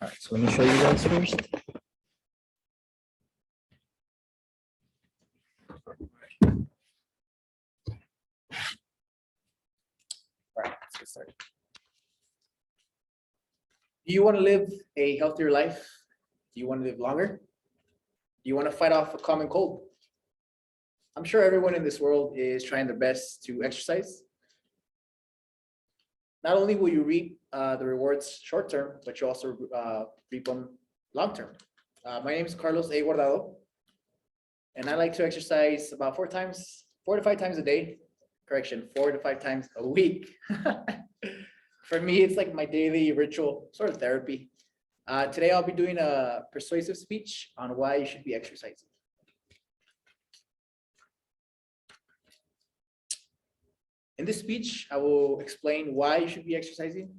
All right, so let me show you guys first. All right, let's get started. Do you want to live a healthier life? Do you want to live longer? Do you want to fight off a common cold? I'm sure everyone in this world is trying their best to exercise. Not only will you reap the rewards short term, but you also reap them long term. My name is Carlos A. Guardado, and I like to exercise about 4 to 5 times a day. Correction, 4 to 5 times a week. For me, it's like my daily ritual, sort of therapy. Today, I'll be doing a persuasive speech on why you should be exercising. In this speech, I will explain why you should be exercising,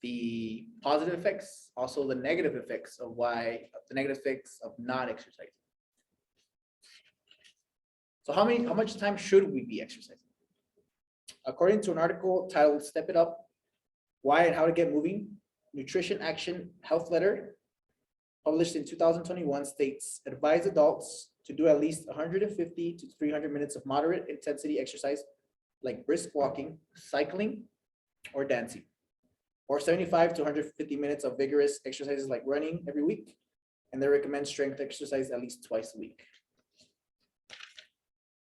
the positive effects, also the negative effects of not exercising. So how much time should we be exercising? According to an article titled "Step It Up: Why and How to Get Moving," Nutrition Action Health Letter, published in 2021, states advise adults to do at least 150 to 300 minutes of moderate intensity exercise, like brisk walking, cycling, or dancing, or 75 to 150 minutes of vigorous exercises like running every week. And they recommend strength exercise at least twice a week.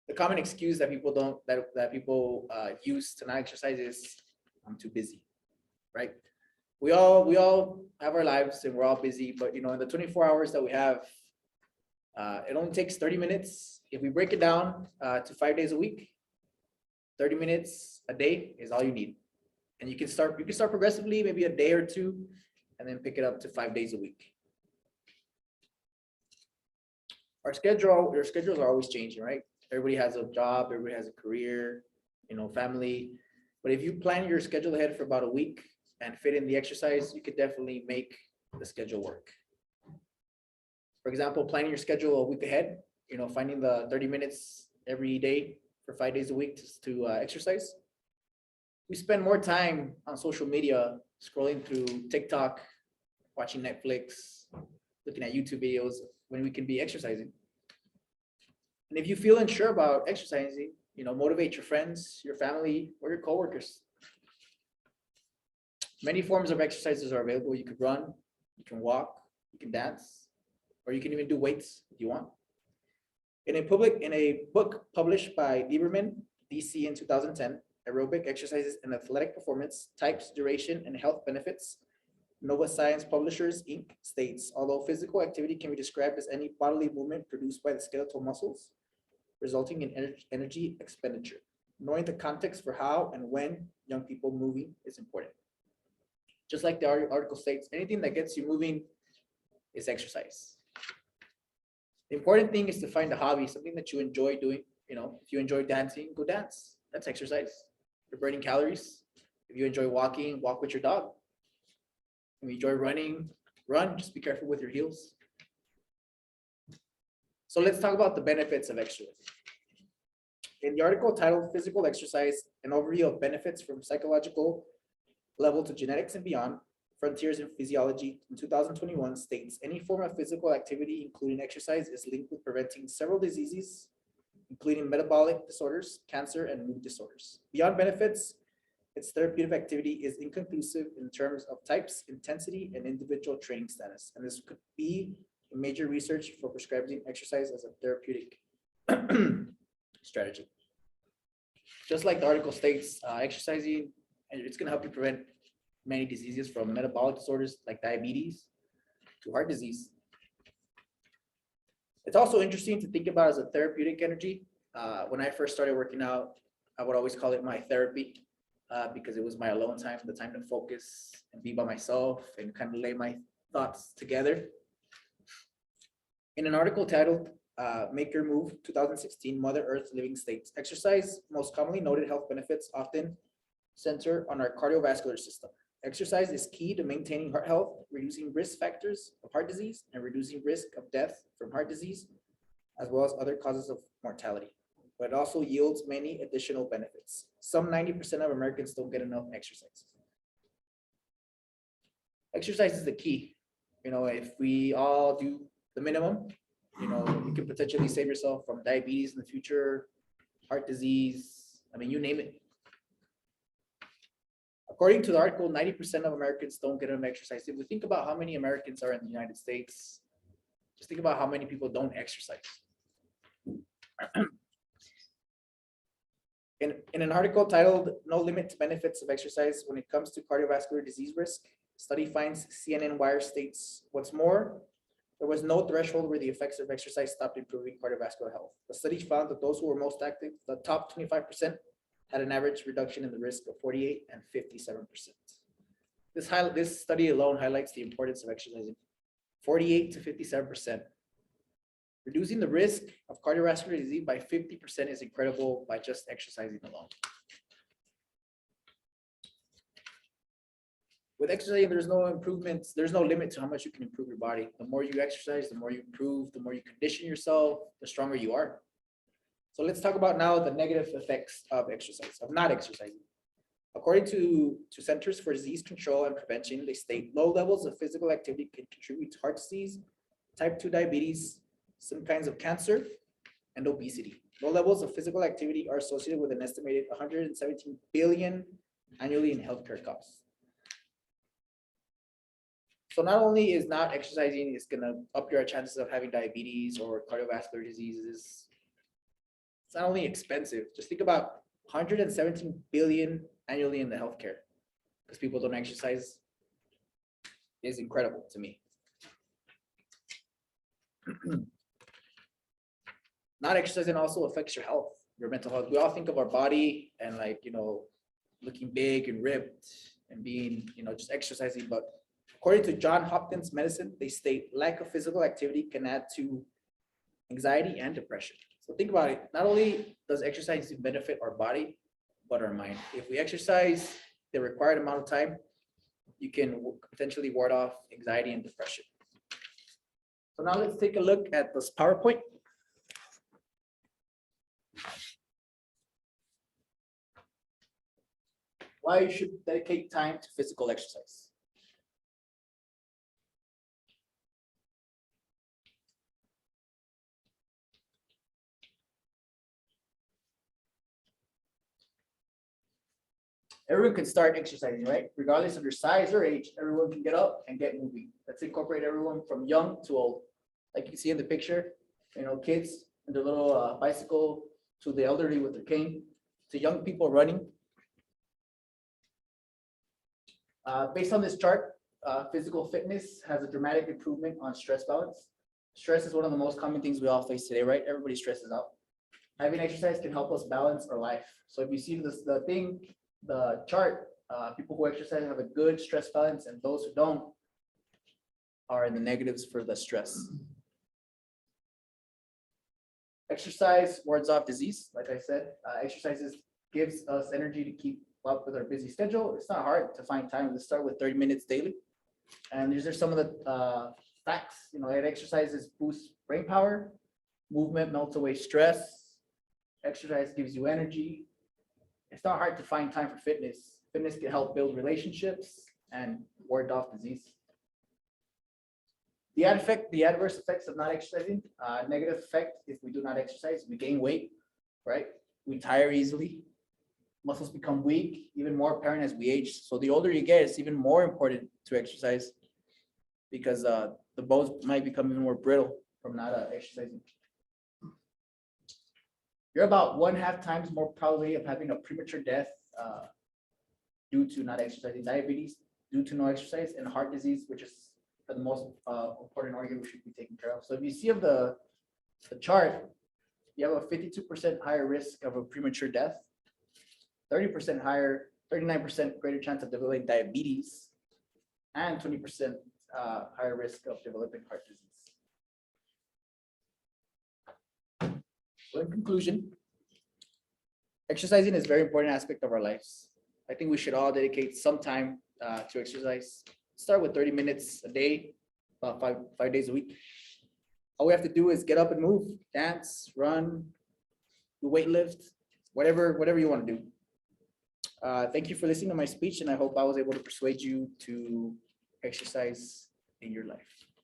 The common excuse that people use to not exercise is, I'm too busy, right? We all have our lives and we're all busy, but in the 24 hours that we have, it only takes 30 minutes. If we break it down to 5 days a week, 30 minutes a day is all you need. And you can start progressively, maybe a day or two, and then pick it up to 5 days a week. Your schedules are always changing, right? Everybody has a job, everybody has a career, family. But if you plan your schedule ahead for about a week and fit in the exercise, you could definitely make the schedule work. For example, planning your schedule a week ahead, finding the 30 minutes every day for 5 days a week to exercise. We spend more time on social media, scrolling through TikTok, watching Netflix, looking at YouTube videos, when we can be exercising. And if you feel unsure about exercising, motivate your friends, your family, or your coworkers. Many forms of exercises are available. You could run, you can walk, you can dance, or you can even do weights if you want. In a book published by Lieberman, DC in 2010, Aerobic Exercises and Athletic Performance, Types, Duration, and Health Benefits, Nova Science Publishers, Inc. states, although physical activity can be described as any bodily movement produced by the skeletal muscles, resulting in energy expenditure. Knowing the context for how and when young people moving is important. Just like the article states, anything that gets you moving is exercise. The important thing is to find a hobby, something that you enjoy doing. If you enjoy dancing, go dance. That's exercise. You're burning calories. If you enjoy walking, walk with your dog. If you enjoy running, run. Just be careful with your heels. So let's talk about the benefits of exercise. In the article titled "Physical Exercise: An Overview of Benefits from Psychological Level to Genetics and Beyond, Frontiers in Physiology," in 2021 states, any form of physical activity, including exercise, is linked with preventing several diseases, including metabolic disorders, cancer, and mood disorders. Beyond benefits, its therapeutic activity is inconclusive in terms of types, intensity, and individual training status. And this could be major research for prescribing exercise as a therapeutic strategy. Just like the article states, exercising, and it's going to help you prevent many diseases, from metabolic disorders like diabetes to heart disease. It's also interesting to think about as a therapeutic energy. When I first started working out, I would always call it my therapy because it was my alone time, the time to focus and be by myself and kind of lay my thoughts together. In an article titled "Make Your Move," 2016, Mother Earth's Living States, exercise, most commonly noted health benefits, often center on our cardiovascular system. Exercise is key to maintaining heart health, reducing risk factors of heart disease, and reducing risk of death from heart disease, as well as other causes of mortality. But it also yields many additional benefits. Some 90% of Americans don't get enough exercise. Exercise is the key. if we all do the minimum, you can potentially save yourself from diabetes in the future, heart disease. I mean, you name it. According to the article, 90% of Americans don't get enough exercise. If we think about how many Americans are in the United States, just think about how many people don't exercise. In an article titled "No Limit to Benefits of Exercise When It Comes to Cardiovascular Disease Risk," study finds CNN Wire states, what's more, there was no threshold where the effects of exercise stopped improving cardiovascular health. The study found that those who were most active, the top 25%, had an average reduction in the risk of 48 and 57%. This study alone highlights the importance of exercising. 48 to 57%. Reducing the risk of cardiovascular disease by 50% is incredible by just exercising alone. With exercising, there's no improvements, there's no limit to how much you can improve your body. The more you exercise, the more you improve, the more you condition yourself, the stronger you are. So let's talk about now the negative effects of exercise, of not exercising. According to Centers for Disease Control and Prevention, they state low levels of physical activity can contribute to heart disease, type 2 diabetes, some kinds of cancer, and obesity. Low levels of physical activity are associated with an estimated 117 billion annually in healthcare costs. So not only is not exercising is going to up your chances of having diabetes or cardiovascular diseases, it's not only expensive. Just think about 117 billion annually in the healthcare because people don't exercise is incredible to me. Not exercising also affects your health, your mental health. We all think of our body and looking big and ripped and being, just exercising. But according to Johns Hopkins Medicine, they state lack of physical activity can add to anxiety and depression. So think about it. Not only does exercise benefit our body, but our mind. If we exercise the required amount of time, you can potentially ward off anxiety and depression. So now let's take a look at this PowerPoint. Why you should dedicate time to physical exercise. Everyone can start exercising, right? Regardless of your size or age, everyone can get up and get moving. Let's incorporate everyone from young to old. Like you can see in the picture, kids and their little bicycle, to the elderly with their cane, to young people running. Based on this chart, physical fitness has a dramatic improvement on stress balance. Stress is one of the most common things we all face today, right? Everybody stresses out. Having exercise can help us balance our life. So if you see the chart, people who exercise have a good stress balance, and those who don't are in the negatives for the stress. Exercise wards off disease. Like I said, exercises gives us energy to keep up with our busy schedule. It's not hard to find time. Let's start with 30 minutes daily. And these are some of the facts. That exercises boosts brain power, movement melts away stress, exercise gives you energy. It's not hard to find time for fitness. Fitness can help build relationships and ward off disease. The adverse effects of not exercising, negative effect if we do not exercise, we gain weight, right? We tire easily. Muscles become weak, even more apparent as we age. So the older you get, it's even more important to exercise because the bones might become even more brittle from not exercising. You're about 1.5 times more probability of having a premature death due to not exercising, diabetes due to no exercise, and heart disease, which is the most important organ we should be taking care of. So if you see of the chart, you have a 52% higher risk of a premature death, 30% higher, 39% greater chance of developing diabetes, and 20% higher risk of developing heart disease. So in conclusion, exercising is a very important aspect of our lives. I think we should all dedicate some time to exercise. Start with 30 minutes a day, about five days a week. All we have to do is get up and move, dance, run, do weight lift, whatever you want to do. Thank you for listening to my speech, and I hope I was able to persuade you to exercise in your life.